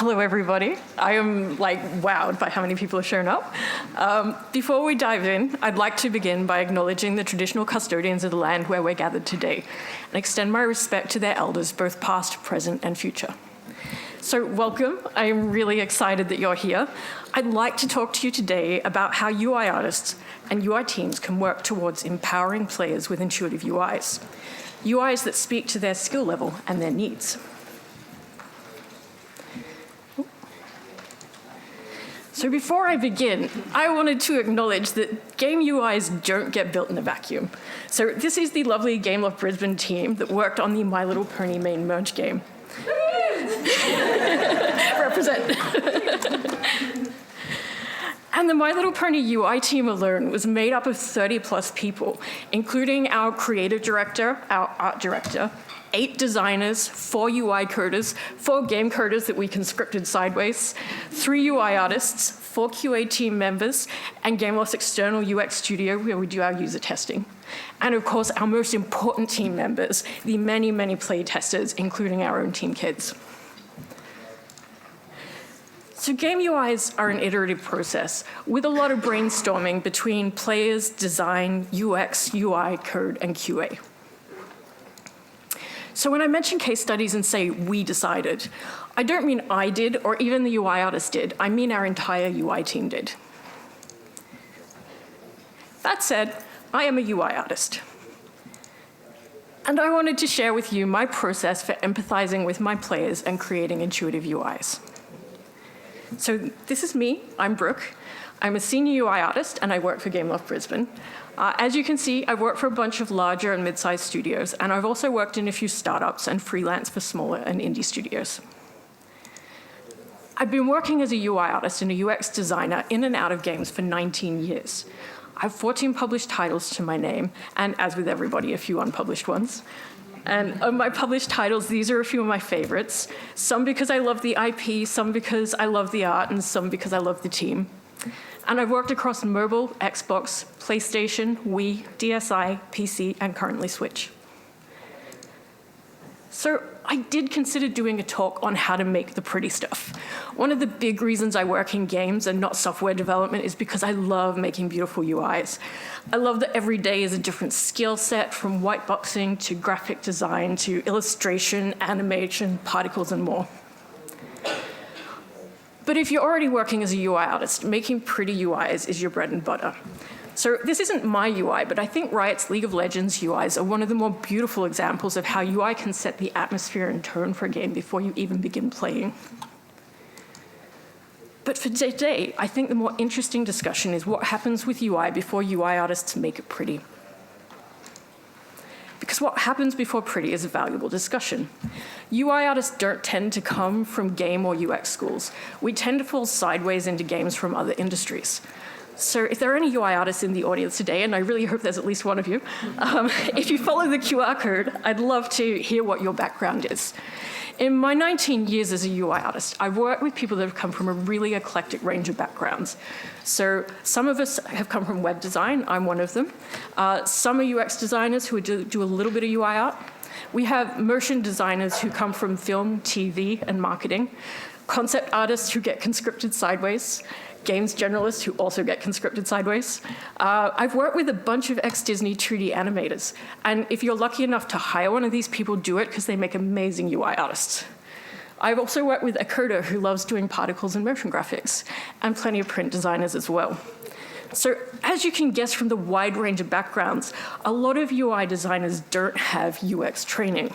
Hello, everybody. I am wowed by how many people have shown up. Before we dive in, I'd like to begin by acknowledging the traditional custodians of the land where we're gathered today and extend my respect to their elders, both past, present, and future. So welcome. I am really excited that you're here. I'd like to talk to you today about how UI artists and UI teams can work towards empowering players with intuitive UIs. UIs that speak to their skill level and their needs. So before I begin, I wanted to acknowledge that game UIs don't get built in a vacuum. So this is the lovely Gameloft Brisbane team that worked on the My Little Pony main merge game. Represent. And the My Little Pony UI team alone was made up of 30+ people, including our creative director, our art director, 8 designers, 4 UI coders, 4 game coders that we conscripted sideways, 3 UI artists, 4 QA team members, and Gameloft's external UX studio where we do our user testing. And of course, our most important team members, the many, many play testers, including our own team kids. So game UIs are an iterative process with a lot of brainstorming between players, design, UX, UI, code, and QA. So when I mention case studies and say we decided, I don't mean I did or even the UI artist did. I mean our entire UI team did. That said, I am a UI artist. And I wanted to share with you my process for empathizing with my players and creating intuitive UIs. So this is me, I'm Brooke. I'm a senior UI artist and I work for Gameloft Brisbane. As you can see, I've worked for a bunch of larger and mid-sized studios, and I've also worked in a few startups and freelance for smaller and indie studios. I've been working as a UI artist and a UX designer in and out of games for 19 years. I have 14 published titles to my name, and as with everybody, a few unpublished ones. And of my published titles, these are a few of my favorites. Some because I love the IP, some because I love the art, and some because I love the team. And I've worked across mobile, Xbox, PlayStation, Wii, DSi, PC, and currently Switch. So I did consider doing a talk on how to make the pretty stuff. One of the big reasons I work in games and not software development is because I love making beautiful UIs. I love that every day is a different skill set, from whiteboxing to graphic design to illustration, animation, particles, and more. But if you're already working as a UI artist, making pretty UIs is your bread and butter. So this isn't my UI, but I think Riot's League of Legends UIs are one of the more beautiful examples of how UI can set the atmosphere and tone for a game before you even begin playing. But for today, I think the more interesting discussion is what happens with UI before UI artists make it pretty. Because what happens before pretty is a valuable discussion. UI artists don't tend to come from game or UX schools. We tend to fall sideways into games from other industries. So if there are any UI artists in the audience today, and I really hope there's at least one of you, if you follow the QR code, I'd love to hear what your background is. In my 19 years as a UI artist, I've worked with people that have come from a really eclectic range of backgrounds. So some of us have come from web design, I'm one of them. Some are UX designers who do a little bit of UI art. We have motion designers who come from film, TV, and marketing. Concept artists who get conscripted sideways. Games generalists who also get conscripted sideways. I've worked with a bunch of ex-Disney 2D animators, and if you're lucky enough to hire one of these people, do it because they make amazing UI artists. I've also worked with a coder who loves doing particles and motion graphics, and plenty of print designers as well. So as you can guess from the wide range of backgrounds, a lot of UI designers don't have UX training,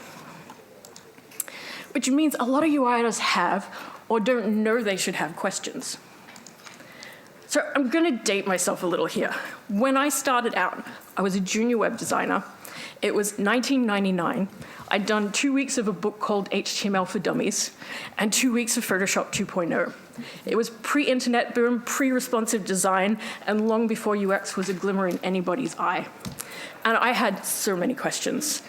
which means a lot of UI artists have or don't know they should have questions. So I'm going to date myself a little here. When I started out, I was a junior web designer. It was 1999. I'd done 2 weeks of a book called HTML for Dummies and 2 weeks of Photoshop 2.0. It was pre-internet boom, pre-responsive design, and long before UX was a glimmer in anybody's eye. And I had so many questions.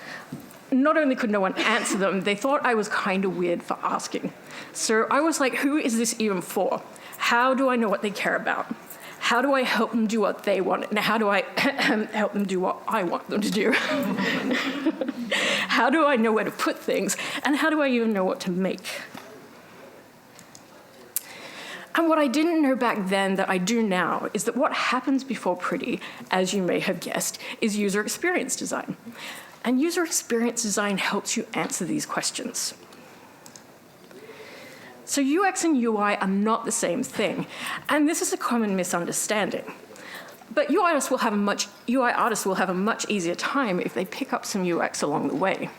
Not only could no one answer them, they thought I was kind of weird for asking. So I was like, who is this even for? How do I know what they care about? How do I help them do what they want? And how do I help them do what I want them to do? How do I know where to put things? And how do I even know what to make? And what I didn't know back then that I do now is that what happens before Pretty, as you may have guessed, is user experience design. And user experience design helps you answer these questions. So UX and UI are not the same thing, and this is a common misunderstanding. But UI artists will have a much easier time if they pick up some UX along the way.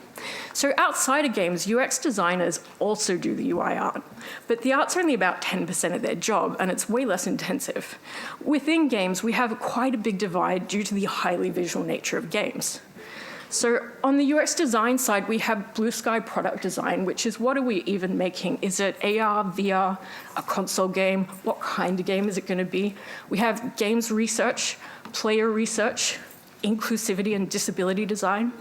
So outside of games, UX designers also do the UI art, but the art's only about 10% of their job, and it's way less intensive. Within games, we have quite a big divide due to the highly visual nature of games. So on the UX design side, we have blue sky product design, which is what are we even making? Is it AR, VR, a console game? What kind of game is it going to be? We have games research, player research, inclusivity and disability design,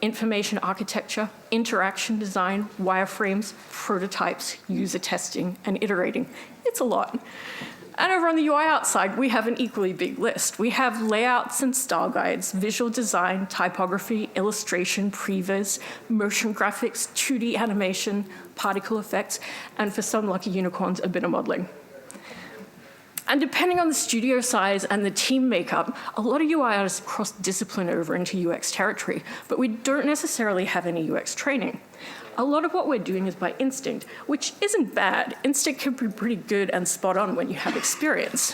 information architecture, interaction design, wireframes, prototypes, user testing, and iterating. It's a lot. And over on the UI art side, we have an equally big list. We have layouts and style guides, visual design, typography, illustration, previs, motion graphics, 2D animation, particle effects, and for some lucky unicorns, a bit of modeling. And depending on the studio size and the team makeup, a lot of UI artists cross discipline over into UX territory, but we don't necessarily have any UX training. A lot of what we're doing is by instinct, which isn't bad. Instinct can be pretty good and spot on when you have experience.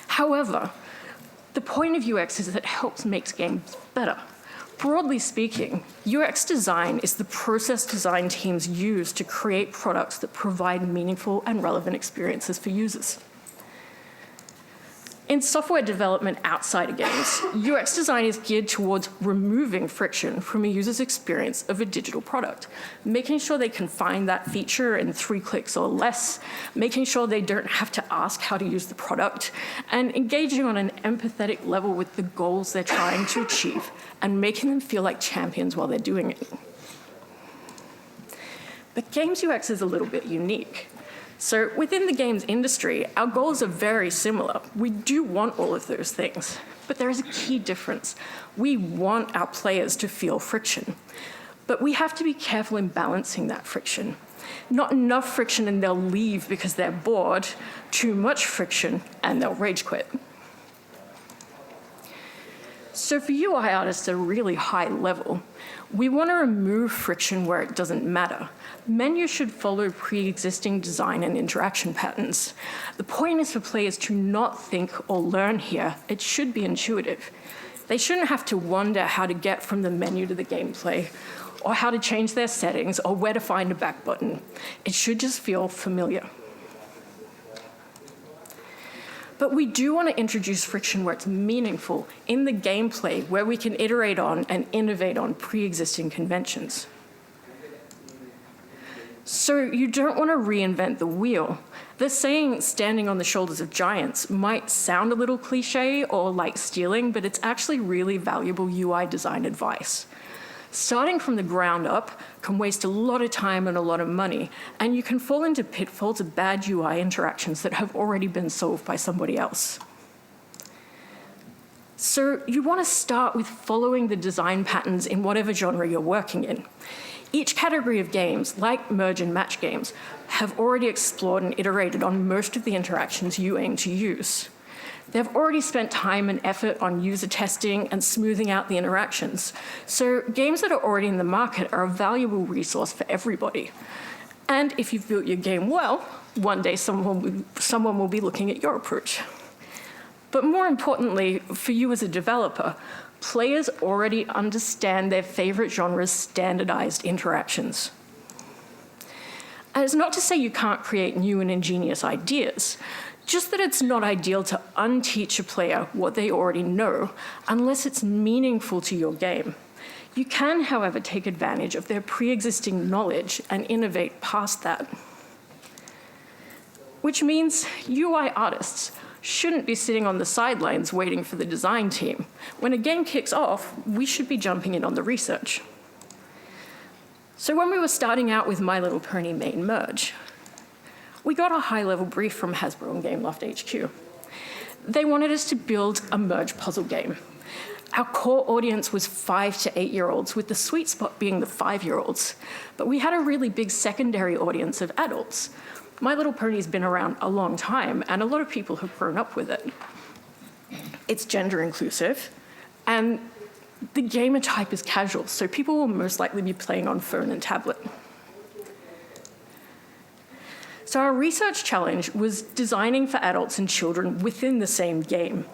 However, the point of UX is that it helps make games better. Broadly speaking, UX design is the process design teams use to create products that provide meaningful and relevant experiences for users. In software development outside of games, UX design is geared towards removing friction from a user's experience of a digital product, making sure they can find that feature in 3 clicks or less, making sure they don't have to ask how to use the product, and engaging on an empathetic level with the goals they're trying to achieve, and making them feel like champions while they're doing it. But games UX is a little bit unique. So within the games industry, our goals are very similar. We do want all of those things, but there is a key difference. We want our players to feel friction, but we have to be careful in balancing that friction. Not enough friction and they'll leave because they're bored, too much friction and they'll rage quit. So for UI artists at a really high level, we want to remove friction where it doesn't matter. Menus should follow pre-existing design and interaction patterns. The point is for players to not think or learn here. It should be intuitive. They shouldn't have to wonder how to get from the menu to the gameplay, or how to change their settings, or where to find a back button. It should just feel familiar. But we do want to introduce friction where it's meaningful in the gameplay, where we can iterate on and innovate on pre-existing conventions. So you don't want to reinvent the wheel. The saying, standing on the shoulders of giants, might sound a little cliche or like stealing, but it's actually really valuable UI design advice. Starting from the ground up can waste a lot of time and a lot of money, and you can fall into pitfalls of bad UI interactions that have already been solved by somebody else. So you want to start with following the design patterns in whatever genre you're working in. Each category of games, like merge and match games, have already explored and iterated on most of the interactions you aim to use. They've already spent time and effort on user testing and smoothing out the interactions. So games that are already in the market are a valuable resource for everybody. And if you've built your game well, one day someone will be looking at your approach. But more importantly, for you as a developer, players already understand their favorite genre's standardized interactions. And it's not to say you can't create new and ingenious ideas, just that it's not ideal to unteach a player what they already know unless it's meaningful to your game. You can, however, take advantage of their pre-existing knowledge and innovate past that. Which means UI artists shouldn't be sitting on the sidelines waiting for the design team. When a game kicks off, we should be jumping in on the research. So when we were starting out with My Little Pony main merge, we got a high-level brief from Hasbro and Gameloft HQ. They wanted us to build a merge puzzle game. Our core audience was 5 to 8-year-olds, with the sweet spot being the 5-year-olds. But we had a really big secondary audience of adults. My Little Pony's been around a long time, and a lot of people have grown up with it. It's gender inclusive, and the gamer type is casual, so people will most likely be playing on phone and tablet. So our research challenge was designing for adults and children within the same game.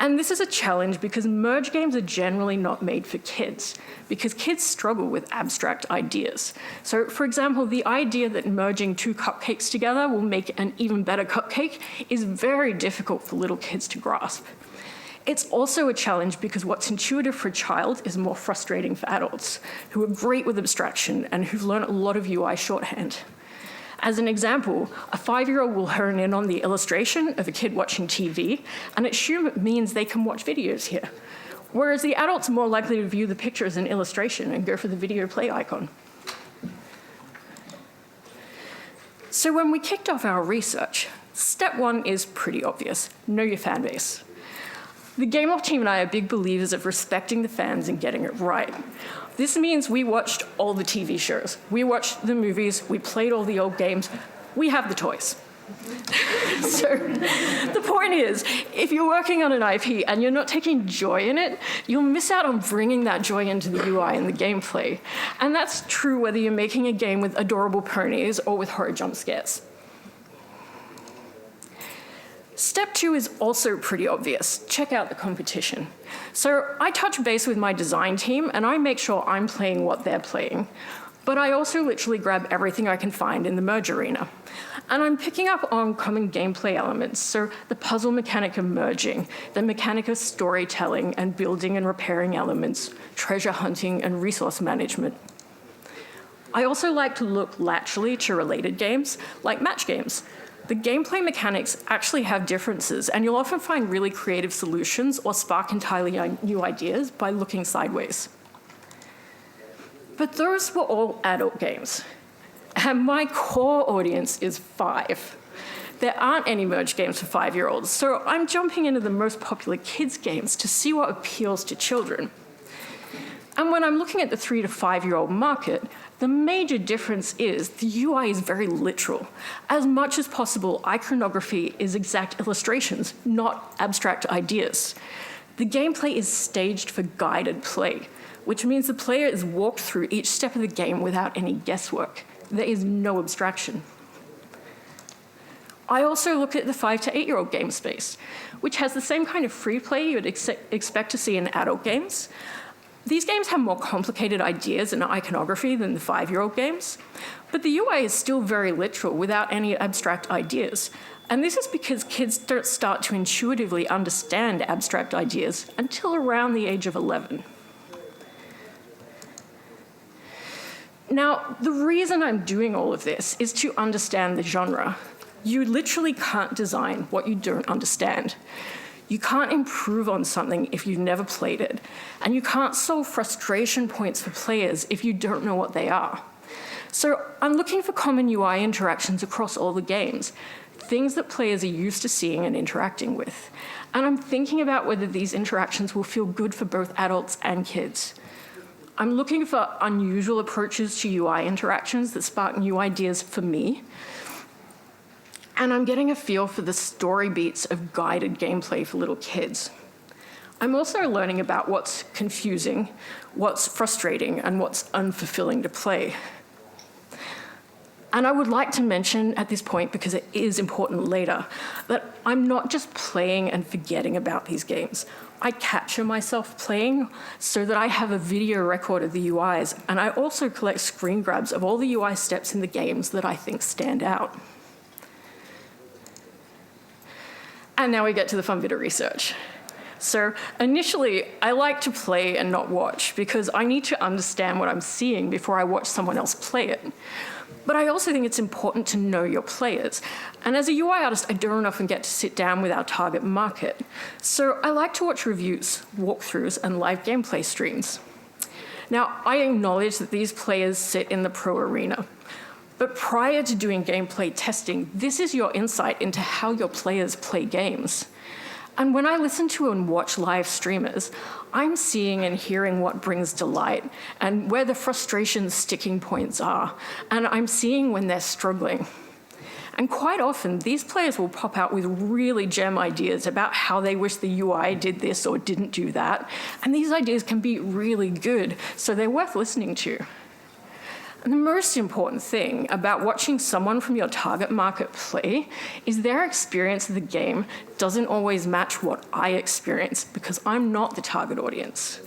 And this is a challenge because merge games are generally not made for kids, because kids struggle with abstract ideas. So for example, the idea that merging 2 cupcakes together will make an even better cupcake is very difficult for little kids to grasp. It's also a challenge because what's intuitive for a child is more frustrating for adults, who are great with abstraction and who've learned a lot of UI shorthand. As an example, a 5-year-old will hone in on the illustration of a kid watching TV and assume it means they can watch videos here, whereas the adult's more likely to view the picture as an illustration and go for the video play icon. So when we kicked off our research, step 1 is pretty obvious: know your fan base. The Gameloft team and I are big believers of respecting the fans and getting it right. This means we watched all the TV shows, we watched the movies, we played all the old games, we have the toys. So the point is, if you're working on an IP and you're not taking joy in it, you'll miss out on bringing that joy into the UI and the gameplay. And that's true whether you're making a game with adorable ponies or with horror jump scares. Step 2 is also pretty obvious. Check out the competition. So I touch base with my design team and I make sure I'm playing what they're playing. But I also literally grab everything I can find in the merge arena. And I'm picking up on common gameplay elements, so the puzzle mechanic of merging, the mechanic of storytelling and building and repairing elements, treasure hunting and resource management. I also like to look laterally to related games, like match games. The gameplay mechanics actually have differences, and you'll often find really creative solutions or spark entirely new ideas by looking sideways. But those were all adult games, and my core audience is 5. There aren't any merge games for 5-year-olds, so I'm jumping into the most popular kids' games to see what appeals to children. And when I'm looking at the 3 to 5-year-old market, the major difference is the UI is very literal. As much as possible, iconography is exact illustrations, not abstract ideas. The gameplay is staged for guided play, which means the player is walked through each step of the game without any guesswork. There is no abstraction. I also look at the 5 to 8-year-old game space, which has the same kind of free play you would expect to see in adult games. These games have more complicated ideas and iconography than the 5-year-old games, but the UI is still very literal without any abstract ideas. And this is because kids don't start to intuitively understand abstract ideas until around the age of 11. Now, the reason I'm doing all of this is to understand the genre. You literally can't design what you don't understand. You can't improve on something if you've never played it, and you can't solve frustration points for players if you don't know what they are. So I'm looking for common UI interactions across all the games, things that players are used to seeing and interacting with. And I'm thinking about whether these interactions will feel good for both adults and kids. I'm looking for unusual approaches to UI interactions that spark new ideas for me. And I'm getting a feel for the story beats of guided gameplay for little kids. I'm also learning about what's confusing, what's frustrating, and what's unfulfilling to play. And I would like to mention at this point, because it is important later, that I'm not just playing and forgetting about these games. I capture myself playing so that I have a video record of the UIs, and I also collect screen grabs of all the UI steps in the games that I think stand out. And now we get to the fun bit of research. So initially, I like to play and not watch because I need to understand what I'm seeing before I watch someone else play it. But I also think it's important to know your players. And as a UI artist, I don't often get to sit down with our target market. So I like to watch reviews, walkthroughs, and live gameplay streams. Now, I acknowledge that these players sit in the pro arena. But prior to doing gameplay testing, this is your insight into how your players play games. And when I listen to and watch live streamers, I'm seeing and hearing what brings delight and where the frustration sticking points are. And I'm seeing when they're struggling. And quite often, these players will pop out with really gem ideas about how they wish the UI did this or didn't do that. And these ideas can be really good, so they're worth listening to. And the most important thing about watching someone from your target market play is their experience of the game doesn't always match what I experience because I'm not the target audience.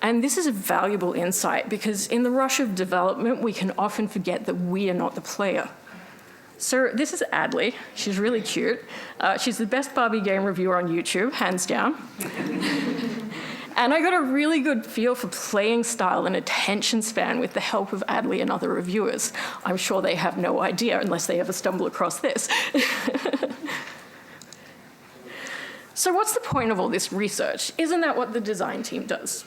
And this is a valuable insight because in the rush of development, we can often forget that we are not the player. So this is Adley. She's really cute. She's the best Barbie game reviewer on YouTube, hands down. And I got a really good feel for playing style and attention span with the help of Adley and other reviewers. I'm sure they have no idea unless they ever stumble across this. So what's the point of all this research? Isn't that what the design team does?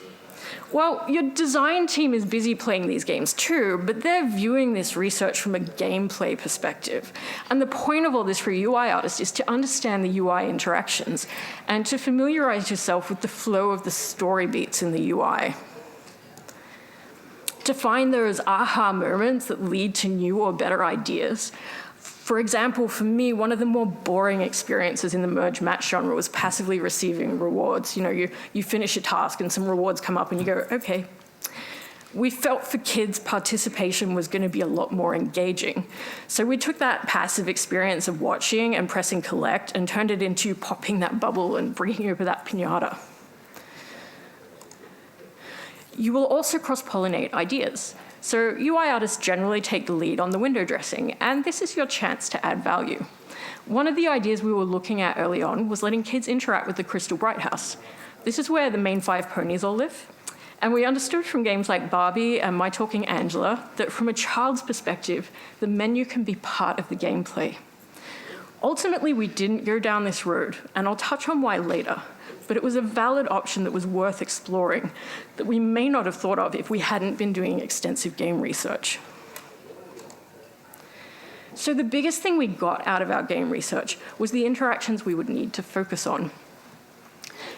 Well, your design team is busy playing these games too, but they're viewing this research from a gameplay perspective. And the point of all this for a UI artist is to understand the UI interactions and to familiarize yourself with the flow of the story beats in the UI. To find those aha moments that lead to new or better ideas. For example, for me, one of the more boring experiences in the merge match genre was passively receiving rewards. You know, you finish a task and some rewards come up and you go, okay. We felt for kids participation was going to be a lot more engaging. So we took that passive experience of watching and pressing collect and turned it into popping that bubble and bringing over that piñata. You will also cross-pollinate ideas. So UI artists generally take the lead on the window dressing, and this is your chance to add value. One of the ideas we were looking at early on was letting kids interact with the Crystal Bright House. This is where the main 5 ponies all live. And we understood from games like Barbie and My Talking Angela that from a child's perspective, the menu can be part of the gameplay. Ultimately, we didn't go down this road, and I'll touch on why later. But it was a valid option that was worth exploring that we may not have thought of if we hadn't been doing extensive game research. So the biggest thing we got out of our game research was the interactions we would need to focus on.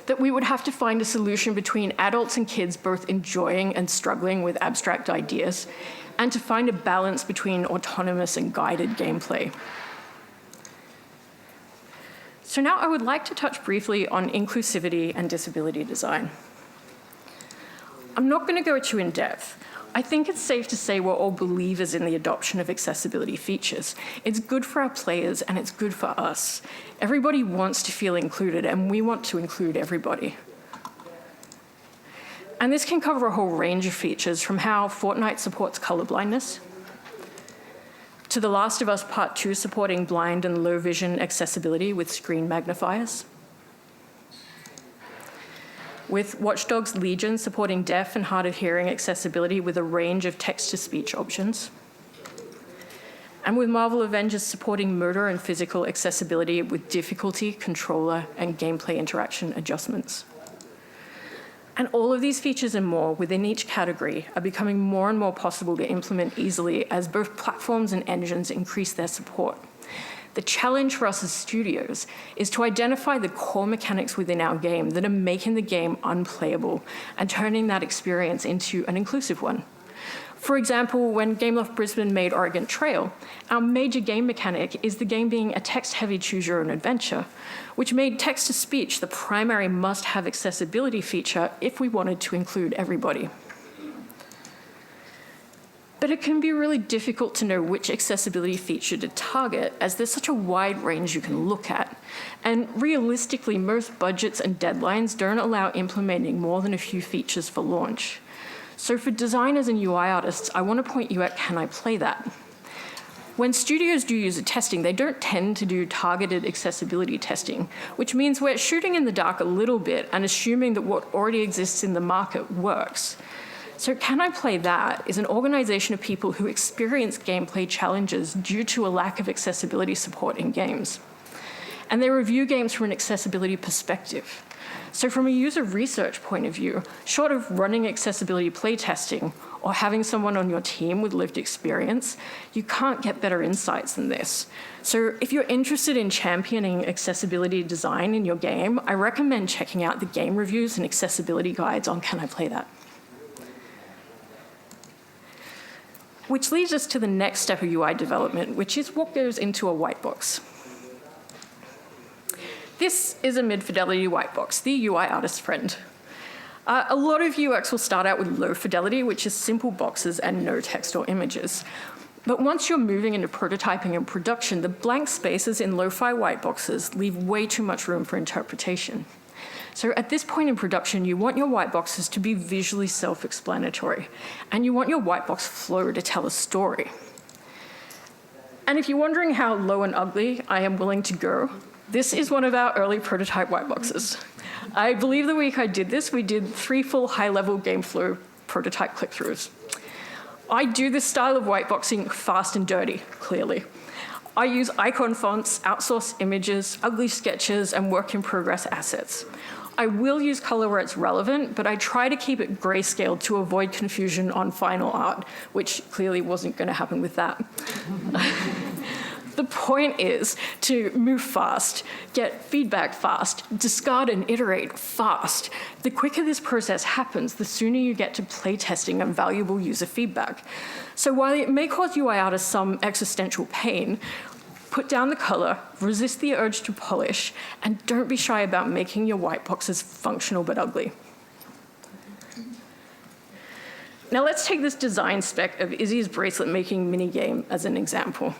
That we would have to find a solution between adults and kids both enjoying and struggling with abstract ideas, and to find a balance between autonomous and guided gameplay. So now I would like to touch briefly on inclusivity and disability design. I'm not going to go too in-depth. I think it's safe to say we're all believers in the adoption of accessibility features. It's good for our players and it's good for us. Everybody wants to feel included and we want to include everybody. And this can cover a whole range of features from how Fortnite supports colorblindness, to The Last of Us Part 2 supporting blind and low vision accessibility with screen magnifiers, with Watch Dogs Legion supporting deaf and hard of hearing accessibility with a range of text-to-speech options, and with Marvel Avengers supporting motor and physical accessibility with difficulty, controller, and gameplay interaction adjustments. And all of these features and more within each category are becoming more and more possible to implement easily as both platforms and engines increase their support. The challenge for us as studios is to identify the core mechanics within our game that are making the game unplayable and turning that experience into an inclusive one. For example, when Gameloft Brisbane made Oregon Trail, our major game mechanic is the game being a text-heavy choose-your-own adventure, which made text-to-speech the primary must-have accessibility feature if we wanted to include everybody. But it can be really difficult to know which accessibility feature to target, as there's such a wide range you can look at. And realistically, most budgets and deadlines don't allow implementing more than a few features for launch. So for designers and UI artists, I want to point you at Can I Play That? When studios do user testing, they don't tend to do targeted accessibility testing, which means we're shooting in the dark a little bit and assuming that what already exists in the market works. So Can I Play That is an organization of people who experience gameplay challenges due to a lack of accessibility support in games. And they review games from an accessibility perspective. So from a user research point of view, short of running accessibility playtesting or having someone on your team with lived experience, you can't get better insights than this. So if you're interested in championing accessibility design in your game, I recommend checking out the game reviews and accessibility guides on Can I Play That? Which leads us to the next step of UI development, which is what goes into a white box. This is a mid-fidelity white box, the UI artist's friend. A lot of UX will start out with low fidelity, which is simple boxes and no text or images. But once you're moving into prototyping and production, the blank spaces in lo-fi white boxes leave way too much room for interpretation. So at this point in production, you want your white boxes to be visually self-explanatory, and you want your white box flow to tell a story. And if you're wondering how low and ugly I am willing to go, this is one of our early prototype white boxes. I believe the week I did this, we did 3 full high-level game flow prototype click-throughs. I do this style of whiteboxing fast and dirty, clearly. I use icon fonts, outsource images, ugly sketches, and work-in-progress assets. I will use color where it's relevant, but I try to keep it grayscale to avoid confusion on final art, which clearly wasn't going to happen with that. The point is to move fast, get feedback fast, discard and iterate fast. The quicker this process happens, the sooner you get to playtesting and valuable user feedback. So while it may cause UI artists some existential pain, put down the color, resist the urge to polish, and don't be shy about making your white boxes functional but ugly. Now let's take this design spec of Izzy's bracelet making mini game as an example.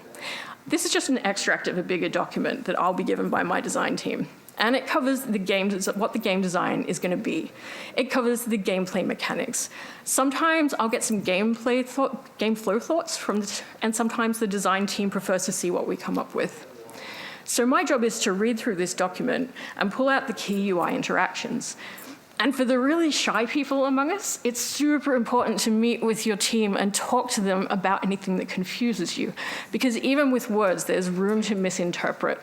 This is just an extract of a bigger document that I'll be given by my design team. And it covers what the game design is going to be. It covers the gameplay mechanics. Sometimes I'll get some game flow thoughts and sometimes the design team prefers to see what we come up with. So my job is to read through this document and pull out the key UI interactions. And for the really shy people among us, it's super important to meet with your team and talk to them about anything that confuses you, because even with words, there's room to misinterpret.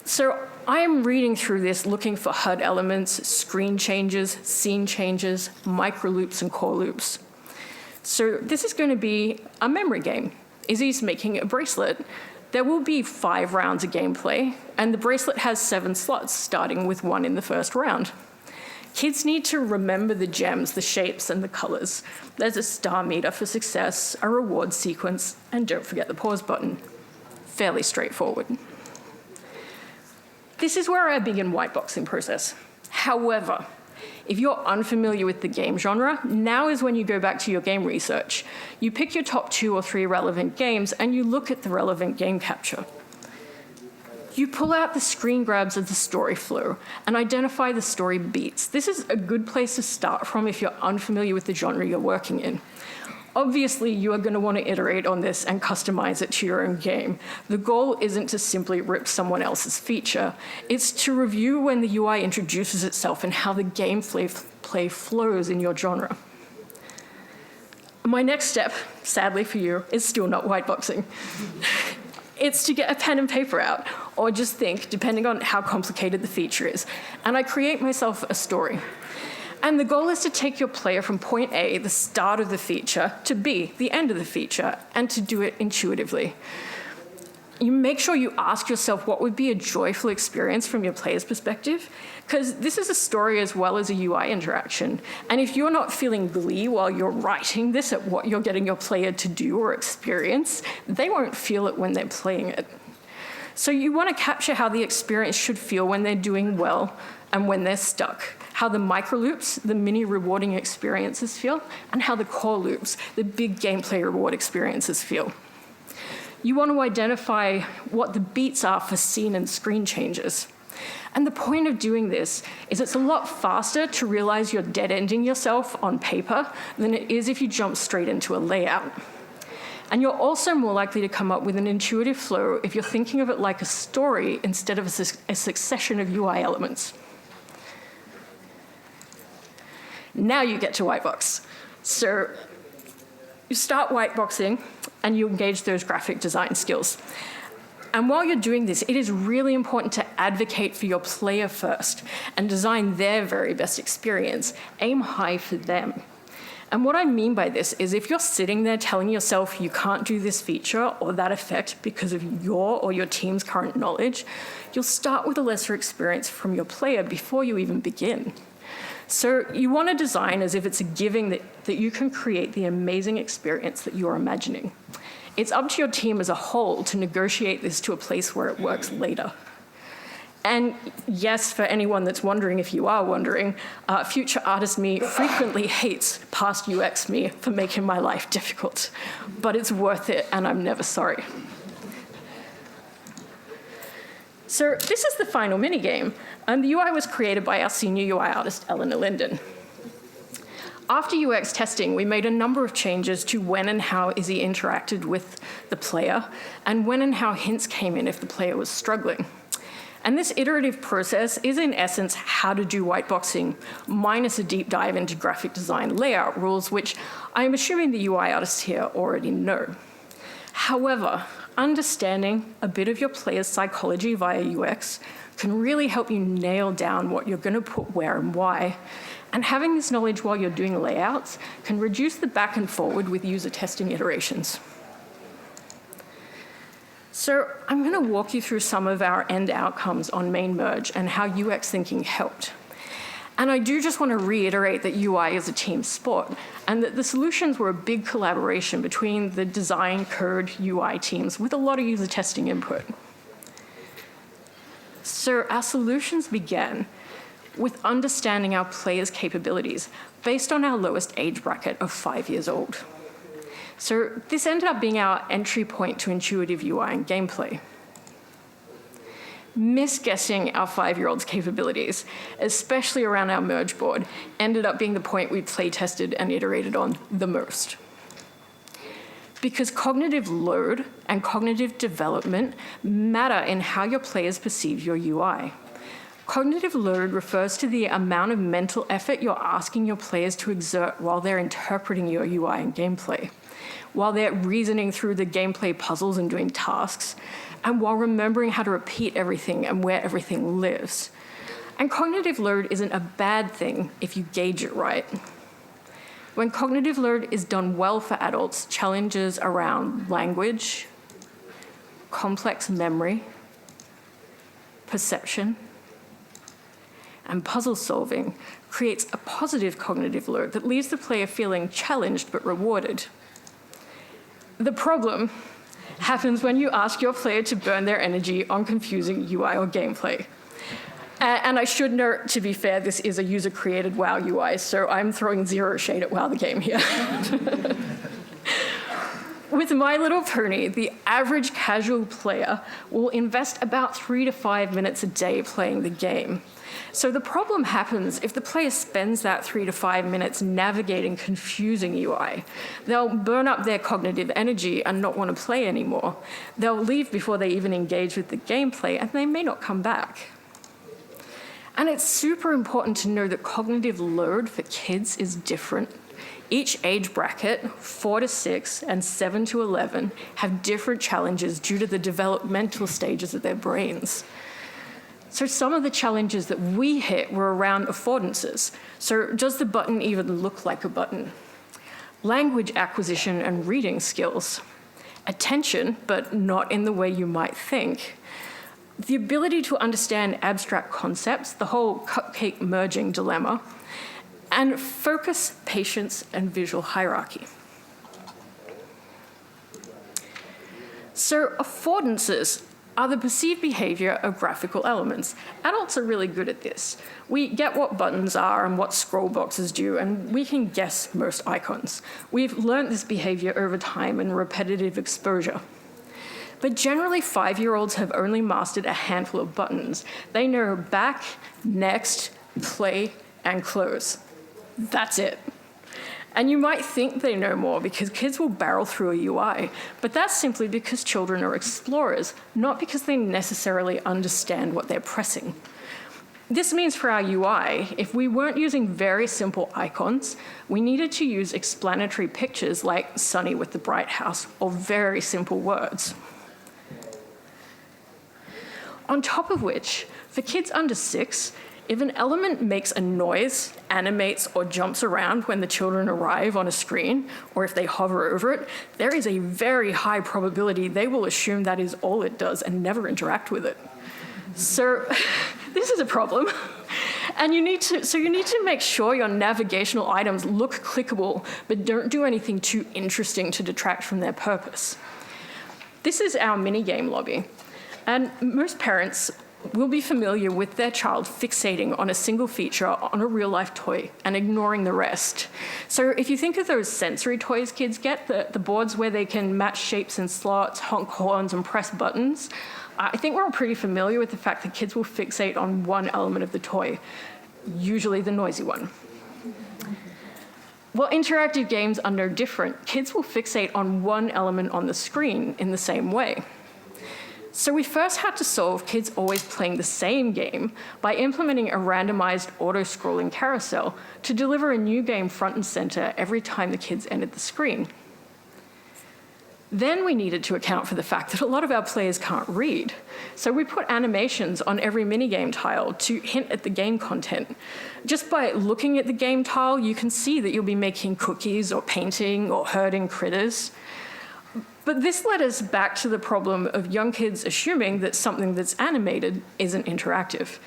So I'm reading through this looking for HUD elements, screen changes, scene changes, micro loops, and core loops. So this is going to be a memory game. Izzy's making a bracelet. There will be 5 rounds of gameplay, and the bracelet has 7 slots, starting with 1 in the first round. Kids need to remember the gems, the shapes, and the colors. There's a star meter for success, a reward sequence, and don't forget the pause button. Fairly straightforward. This is where I begin whiteboxing process. However, if you're unfamiliar with the game genre, now is when you go back to your game research. You pick your top 2 or 3 relevant games, and you look at the relevant game capture. You pull out the screen grabs of the story flow and identify the story beats. This is a good place to start from if you're unfamiliar with the genre you're working in. Obviously, you are going to want to iterate on this and customize it to your own game. The goal isn't to simply rip someone else's feature. It's to review when the UI introduces itself and how the gameplay flows in your genre. My next step, sadly for you, is still not whiteboxing. It's to get a pen and paper out, or just think, depending on how complicated the feature is. And I create myself a story. And the goal is to take your player from point A, the start of the feature, to B, the end of the feature, and to do it intuitively. You make sure you ask yourself what would be a joyful experience from your player's perspective, because this is a story as well as a UI interaction. And if you're not feeling glee while you're writing this at what you're getting your player to do or experience, they won't feel it when they're playing it. So you want to capture how the experience should feel when they're doing well and when they're stuck, how the micro loops, the mini rewarding experiences feel, and how the core loops, the big gameplay reward experiences feel. You want to identify what the beats are for scene and screen changes. And the point of doing this is it's a lot faster to realize you're dead-ending yourself on paper than it is if you jump straight into a layout. And you're also more likely to come up with an intuitive flow if you're thinking of it like a story instead of a succession of UI elements. Now you get to whitebox. So you start whiteboxing and you engage those graphic design skills. And while you're doing this, it is really important to advocate for your player first and design their very best experience. Aim high for them. And what I mean by this is if you're sitting there telling yourself you can't do this feature or that effect because of your or your team's current knowledge, you'll start with a lesser experience from your player before you even begin. So you want to design as if it's a giving that you can create the amazing experience that you're imagining. It's up to your team as a whole to negotiate this to a place where it works later. And yes, for anyone that's wondering, if you are wondering, future artist me frequently hates past UX me for making my life difficult. But it's worth it, and I'm never sorry. So this is the final minigame, and the UI was created by our senior UI artist, Eleanor Linden. After UX testing, we made a number of changes to when and how Izzy interacted with the player, and when and how hints came in if the player was struggling. And this iterative process is, in essence, how to do whiteboxing, minus a deep dive into graphic design layout rules, which I'm assuming the UI artists here already know. However, understanding a bit of your player's psychology via UX can really help you nail down what you're going to put where and why. And having this knowledge while you're doing layouts can reduce the back and forward with user testing iterations. So I'm going to walk you through some of our end outcomes on main merge and how UX thinking helped. And I do just want to reiterate that UI is a team sport, and that the solutions were a big collaboration between the design, code, UI teams with a lot of user testing input. So our solutions began with understanding our players' capabilities based on our lowest age bracket of 5 years old. So this ended up being our entry point to intuitive UI and gameplay. Misguessing our 5-year-old's capabilities, especially around our merge board, ended up being the point we play tested and iterated on the most. Because cognitive load and cognitive development matter in how your players perceive your UI. Cognitive load refers to the amount of mental effort you're asking your players to exert while they're interpreting your UI and gameplay, while they're reasoning through the gameplay puzzles and doing tasks, and while remembering how to repeat everything and where everything lives. And cognitive load isn't a bad thing if you gauge it right. When cognitive load is done well for adults, challenges around language, complex memory, perception, and puzzle solving creates a positive cognitive load that leaves the player feeling challenged but rewarded. The problem happens when you ask your player to burn their energy on confusing UI or gameplay. And I should note, to be fair, this is a user-created WoW UI, so I'm throwing zero shade at WoW the game here. With My Little Pony, the average casual player will invest about 3 to 5 minutes a day playing the game. So the problem happens if the player spends that 3 to 5 minutes navigating confusing UI. They'll burn up their cognitive energy and not want to play anymore. They'll leave before they even engage with the gameplay, and they may not come back. And it's super important to know that cognitive load for kids is different. Each age bracket, 4 to 6 and 7 to 11, have different challenges due to the developmental stages of their brains. So some of the challenges that we hit were around affordances. So does the button even look like a button? Language acquisition and reading skills. Attention, but not in the way you might think. The ability to understand abstract concepts, the whole cupcake merging dilemma, and focus, patience, and visual hierarchy. So affordances are the perceived behavior of graphical elements. Adults are really good at this. We get what buttons are and what scroll boxes do, and we can guess most icons. We've learned this behavior over time and repetitive exposure. But generally, 5-year-olds have only mastered a handful of buttons. They know back, next, play, and close. That's it. And you might think they know more because kids will barrel through a UI, but that's simply because children are explorers, not because they necessarily understand what they're pressing. This means for our UI, if we weren't using very simple icons, we needed to use explanatory pictures like Sunny with the bright house, or very simple words. On top of which, for kids under 6, if an element makes a noise, animates, or jumps around when the children arrive on a screen, or if they hover over it, there is a very high probability they will assume that is all it does and never interact with it. So this is a problem. And you need to make sure your navigational items look clickable, but don't do anything too interesting to detract from their purpose. This is our minigame lobby. And most parents will be familiar with their child fixating on a single feature on a real-life toy and ignoring the rest. So if you think of those sensory toys kids get, the boards where they can match shapes and slots, honk horns, and press buttons, I think we're all pretty familiar with the fact that kids will fixate on one element of the toy, usually the noisy one. Well, interactive games are no different. Kids will fixate on one element on the screen in the same way. So we first had to solve kids always playing the same game by implementing a randomized auto-scrolling carousel to deliver a new game front and center every time the kids entered the screen. Then we needed to account for the fact that a lot of our players can't read. So we put animations on every minigame tile to hint at the game content. Just by looking at the game tile, you can see that you'll be making cookies or painting or herding critters. But this led us back to the problem of young kids assuming that something that's animated isn't interactive,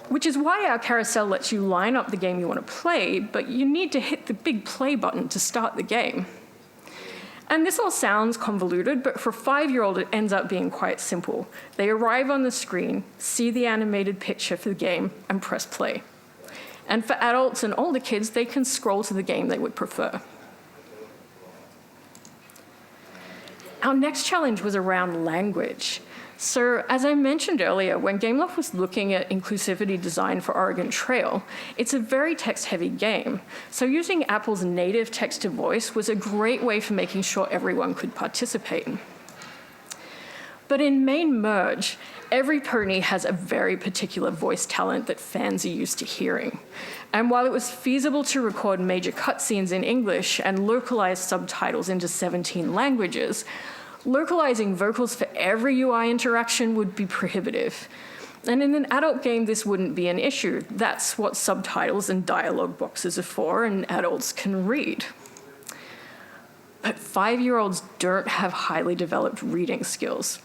which is why our carousel lets you line up the game you want to play, but you need to hit the big play button to start the game. And this all sounds convoluted, but for a 5-year-old, it ends up being quite simple. They arrive on the screen, see the animated picture for the game, and press play. And for adults and older kids, they can scroll to the game they would prefer. Our next challenge was around language. So as I mentioned earlier, when Gameloft was looking at inclusivity design for Oregon Trail, it's a very text-heavy game. So using Apple's native text-to-voice was a great way for making sure everyone could participate. But in main merge, every pony has a very particular voice talent that fans are used to hearing. And while it was feasible to record major cutscenes in English and localize subtitles into 17 languages, localizing vocals for every UI interaction would be prohibitive. And in an adult game, this wouldn't be an issue. That's what subtitles and dialogue boxes are for, and adults can read. But 5-year-olds don't have highly developed reading skills.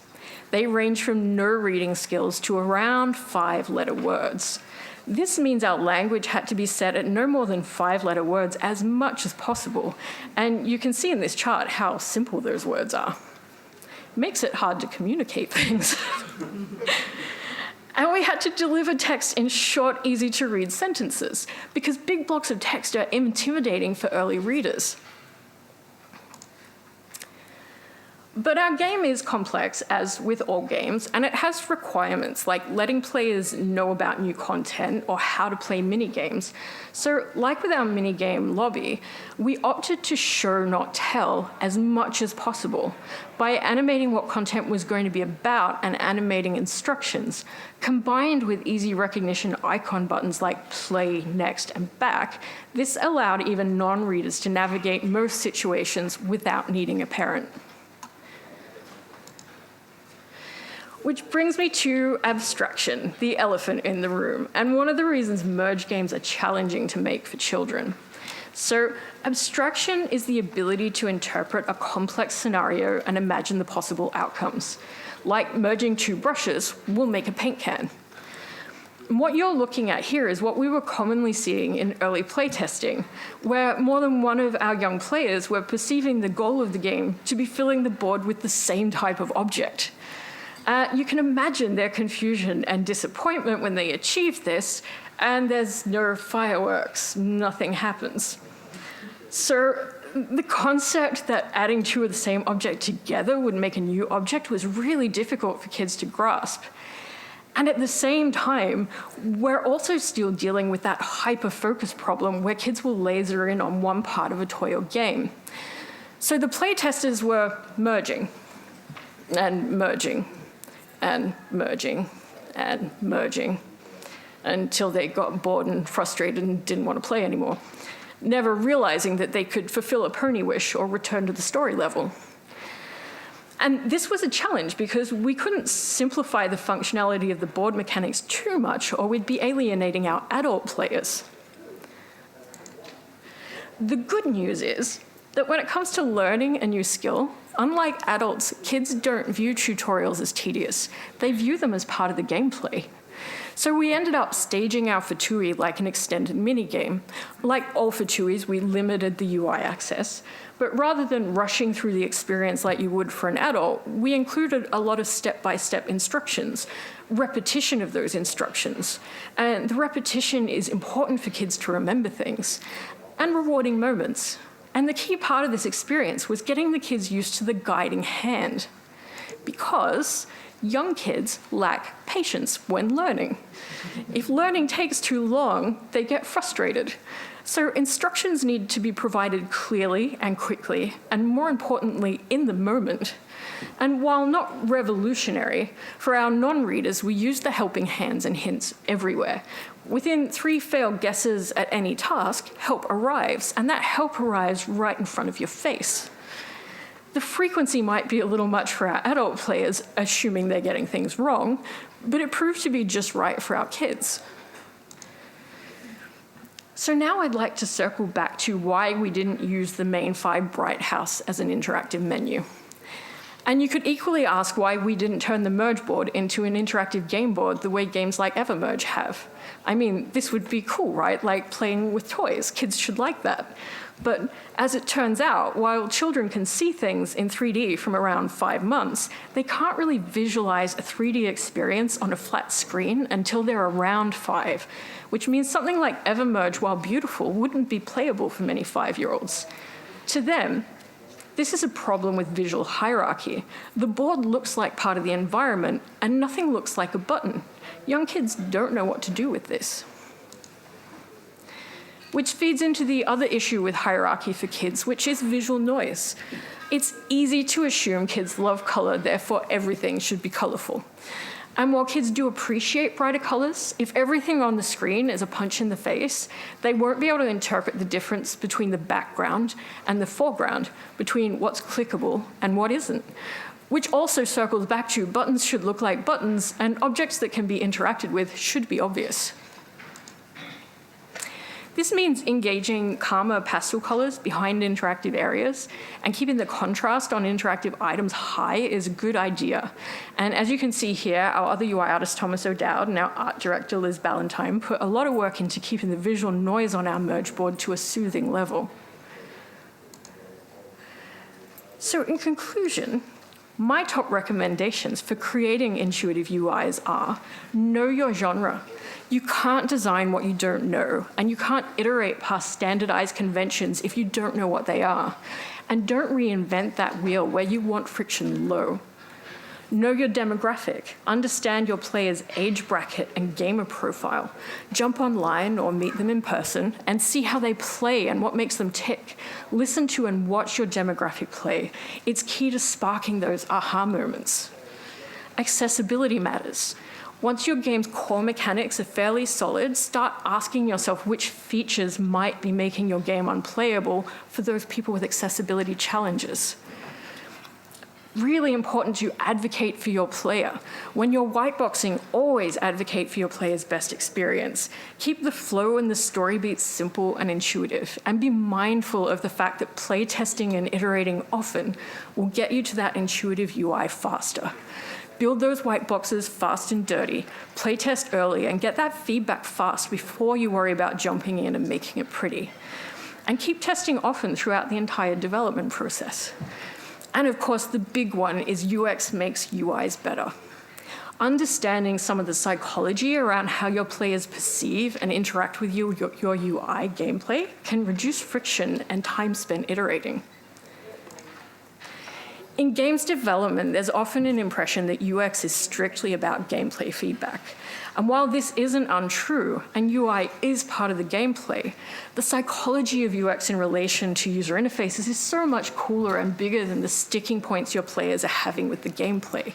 They range from no reading skills to around 5-letter words. This means our language had to be set at no more than 5-letter words as much as possible. And you can see in this chart how simple those words are. Makes it hard to communicate things. And we had to deliver text in short, easy-to-read sentences, because big blocks of text are intimidating for early readers. But our game is complex, as with all games, and it has requirements like letting players know about new content or how to play minigames. So like with our minigame lobby, we opted to show, not tell, as much as possible by animating what content was going to be about and animating instructions, combined with easy recognition icon buttons like play, next, and back. This allowed even non-readers to navigate most situations without needing a parent. Which brings me to abstraction, the elephant in the room, and one of the reasons merge games are challenging to make for children. So abstraction is the ability to interpret a complex scenario and imagine the possible outcomes. Like merging two brushes will make a paint can. And what you're looking at here is what we were commonly seeing in early playtesting, where more than one of our young players were perceiving the goal of the game to be filling the board with the same type of object. You can imagine their confusion and disappointment when they achieve this, and there's no fireworks, nothing happens. So the concept that adding two of the same object together would make a new object was really difficult for kids to grasp. And at the same time, we're also still dealing with that hyper-focus problem where kids will laser in on one part of a toy or game. So the playtesters were merging and merging and merging and merging until they got bored and frustrated and didn't want to play anymore, never realizing that they could fulfill a pony wish or return to the story level. And this was a challenge because we couldn't simplify the functionality of the board mechanics too much or we'd be alienating our adult players. The good news is that when it comes to learning a new skill, unlike adults, kids don't view tutorials as tedious. They view them as part of the gameplay. So we ended up staging our Fatui like an extended minigame. Like all Fatuis, we limited the UI access, but rather than rushing through the experience like you would for an adult, we included a lot of step-by-step instructions, repetition of those instructions. And the repetition is important for kids to remember things, and rewarding moments. And the key part of this experience was getting the kids used to the guiding hand, because young kids lack patience when learning. If learning takes too long, they get frustrated. So instructions need to be provided clearly and quickly, and more importantly, in the moment. And while not revolutionary, for our non-readers, we use the helping hands and hints everywhere. Within 3 failed guesses at any task, help arrives, and that help arrives right in front of your face. The frequency might be a little much for our adult players, assuming they're getting things wrong, but it proved to be just right for our kids. So now I'd like to circle back to why we didn't use the main 5 Bright House as an interactive menu. And you could equally ask why we didn't turn the merge board into an interactive game board the way games like Evermerge have. I mean, this would be cool, right? Like playing with toys. Kids should like that. But as it turns out, while children can see things in 3D from around 5 months, they can't really visualize a 3D experience on a flat screen until they're around 5, which means something like Evermerge, while beautiful, wouldn't be playable for many 5-year-olds. To them, this is a problem with visual hierarchy. The board looks like part of the environment, and nothing looks like a button. Young kids don't know what to do with this. Which feeds into the other issue with hierarchy for kids, which is visual noise. It's easy to assume kids love color, therefore everything should be colorful. And while kids do appreciate brighter colors, if everything on the screen is a punch in the face, they won't be able to interpret the difference between the background and the foreground, between what's clickable and what isn't. Which also circles back to buttons should look like buttons, and objects that can be interacted with should be obvious. This means engaging calmer pastel colors behind interactive areas and keeping the contrast on interactive items high is a good idea. And as you can see here, our other UI artist, Thomas O'Dowd, and our art director, Liz Ballantyne, put a lot of work into keeping the visual noise on our merge board to a soothing level. So in conclusion, my top recommendations for creating intuitive UIs are: know your genre. You can't design what you don't know, and you can't iterate past standardized conventions if you don't know what they are. And don't reinvent that wheel where you want friction low. Know your demographic. Understand your player's age bracket and gamer profile. Jump online or meet them in person and see how they play and what makes them tick. Listen to and watch your demographic play. It's key to sparking those aha moments. Accessibility matters. Once your game's core mechanics are fairly solid, start asking yourself which features might be making your game unplayable for those people with accessibility challenges. Really important to advocate for your player. When you're whiteboxing, always advocate for your player's best experience. Keep the flow and the story beats simple and intuitive, and be mindful of the fact that play testing and iterating often will get you to that intuitive UI faster. Build those white boxes fast and dirty, play test early, and get that feedback fast before you worry about jumping in and making it pretty. And keep testing often throughout the entire development process. And of course, the big one is UX makes UIs better. Understanding some of the psychology around how your players perceive and interact with your UI gameplay can reduce friction and time spent iterating. In games development, there's often an impression that UX is strictly about gameplay feedback. And while this isn't untrue, and UI is part of the gameplay, the psychology of UX in relation to user interfaces is so much cooler and bigger than the sticking points your players are having with the gameplay.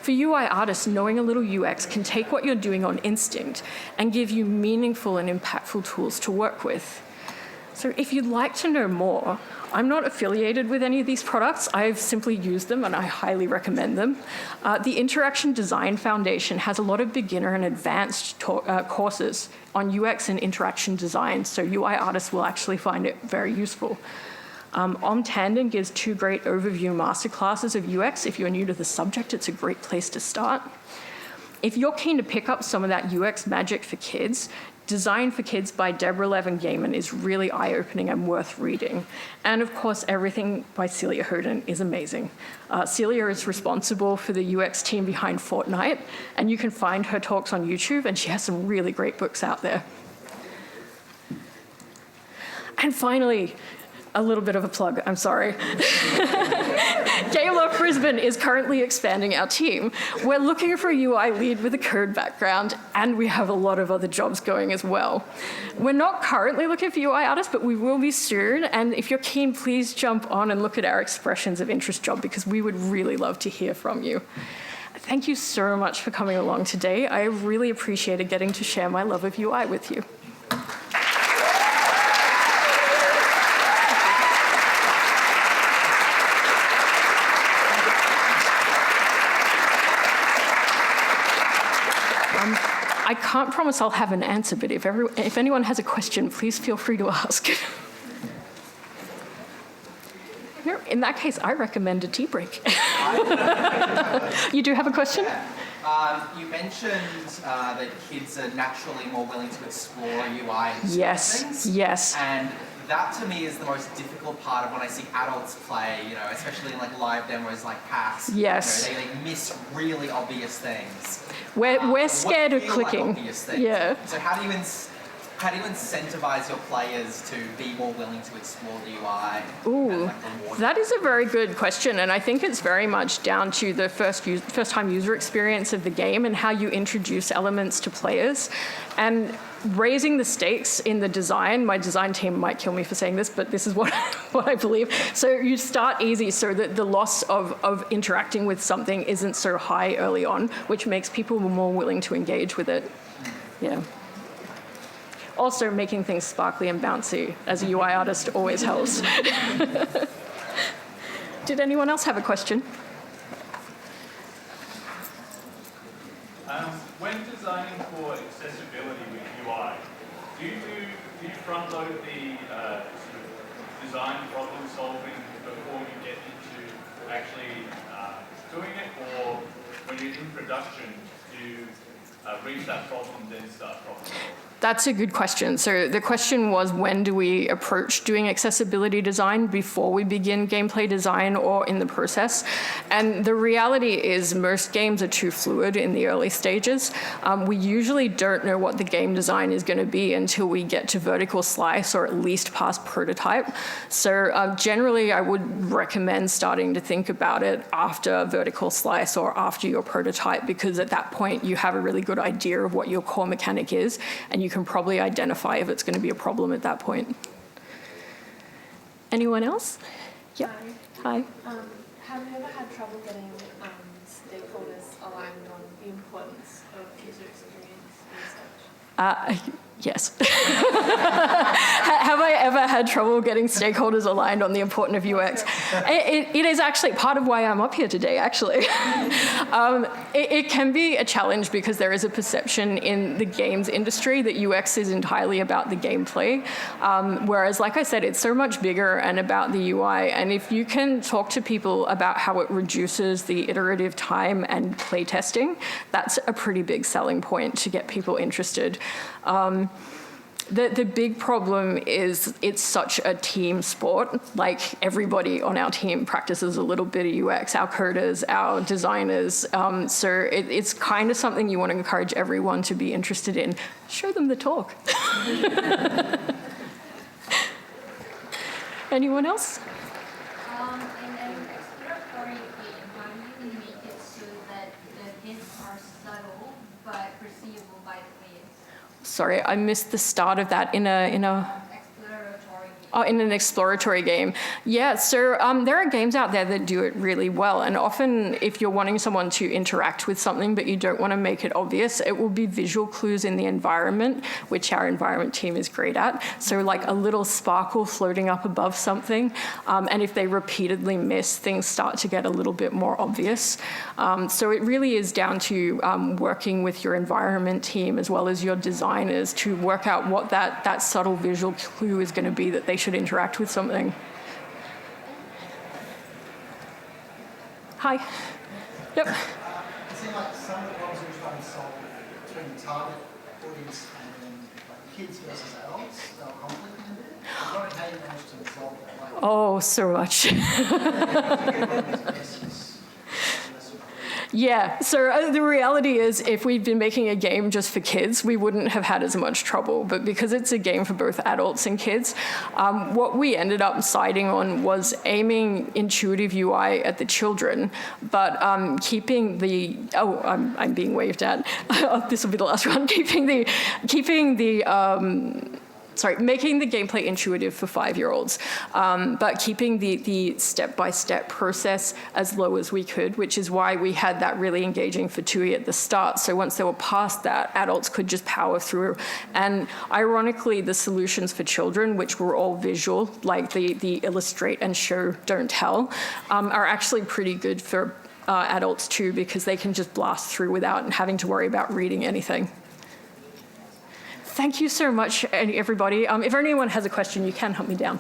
For UI artists, knowing a little UX can take what you're doing on instinct and give you meaningful and impactful tools to work with. So if you'd like to know more, I'm not affiliated with any of these products. I've simply used them and I highly recommend them. The Interaction Design Foundation has a lot of beginner and advanced courses on UX and interaction design, so UI artists will actually find it very useful. Tandon gives 2 great overview masterclasses of UX. If you're new to the subject, it's a great place to start. If you're keen to pick up some of that UX magic for kids, Design for Kids by Deborah Levin Gaiman is really eye-opening and worth reading. And of course, everything by Celia Hoden is amazing. Celia is responsible for the UX team behind Fortnite, and you can find her talks on YouTube, and she has some really great books out there. And finally, a little bit of a plug, I'm sorry. Gameloft Brisbane is currently expanding our team. We're looking for a UI lead with a code background, and we have a lot of other jobs going as well. We're not currently looking for UI artists, but we will be soon, and if you're keen, please jump on and look at our expressions of interest job, because we would really love to hear from you. Thank you so much for coming along today. I really appreciated getting to share my love of UI with you. I can't promise I'll have an answer, but if anyone has a question, please feel free to ask. In that case, I recommend a tea break. You do have a question? You mentioned that kids are naturally more willing to explore UI and things. Yes. And that to me is the most difficult part of when I see adults play, especially in like live demos like PAX. Yes. They miss really obvious things. We're scared of clicking. Like obvious things. Yeah. So how do you incentivize your players to be more willing to explore the UI? Ooh, that is a very good question, and I think it's very much down to the first-time user experience of the game and how you introduce elements to players. And raising the stakes in the design, my design team might kill me for saying this, but this is what I believe. So you start easy so that the loss of interacting with something isn't so high early on, which makes people more willing to engage with it. Yeah. Also, making things sparkly and bouncy as a UI artist always helps. Did anyone else have a question? When designing for accessibility with UI, do you front load the sort of design problem solving before you get into actually doing it, or when you're in production, do you reach that problem then start problem solving? That's a good question. So the question was, when do we approach doing accessibility design, before we begin gameplay design or in the process? And the reality is most games are too fluid in the early stages. We usually don't know what the game design is going to be until we get to vertical slice or at least past prototype. So generally, I would recommend starting to think about it after vertical slice or after your prototype, because at that point you have a really good idea of what your core mechanic is, and you can probably identify if it's going to be a problem at that point. Anyone else? Yeah. Hi. Have you ever had trouble getting stakeholders aligned on the importance of user experience research? Yes. Have I ever had trouble getting stakeholders aligned on the importance of UX? It is actually part of why I'm up here today, actually. It can be a challenge because there is a perception in the games industry that UX is entirely about the gameplay, whereas, like I said, it's so much bigger and about the UI. And if you can talk to people about how it reduces the iterative time and play testing, that's a pretty big selling point to get people interested. The big problem is it's such a team sport. Like, everybody on our team practices a little bit of UX, our coders, our designers. So it's kind of something you want to encourage everyone to be interested in. Show them the talk. Anyone else? In an exploratory game, how do you make it so that the hints are subtle but perceivable by the players? Sorry, I missed the start of that in a in an exploratory game. Yeah, so there are games out there that do it really well, and often if you're wanting someone to interact with something but you don't want to make it obvious, it will be visual clues in the environment, which our environment team is great at. So like a little sparkle floating up above something, and if they repeatedly miss, things start to get a little bit more obvious. So it really is down to working with your environment team as well as your designers to work out what that subtle visual clue is going to be that they should interact with something. Hi. Yep. It seemed like some of the problems we're trying to solve between the target audience and like kids versus adults, they're conflicting a bit. I don't know how you managed to resolve that. Like, Oh, so much. Yeah, so the reality is if we'd been making a game just for kids, we wouldn't have had as much trouble. But because it's a game for both adults and kids, what we ended up deciding on was aiming intuitive UI at the children, but keeping the, I'm being waved at. This will be the last one. Making the gameplay intuitive for 5-year-olds, but keeping the step-by-step process as low as we could, which is why we had that really engaging for TUI at the start. So once they were past that, adults could just power through. And ironically, the solutions for children, which were all visual, like the illustrate and show, don't tell, are actually pretty good for adults too, because they can just blast through without having to worry about reading anything. Thank you so much, everybody. If anyone has a question, you can hunt me down.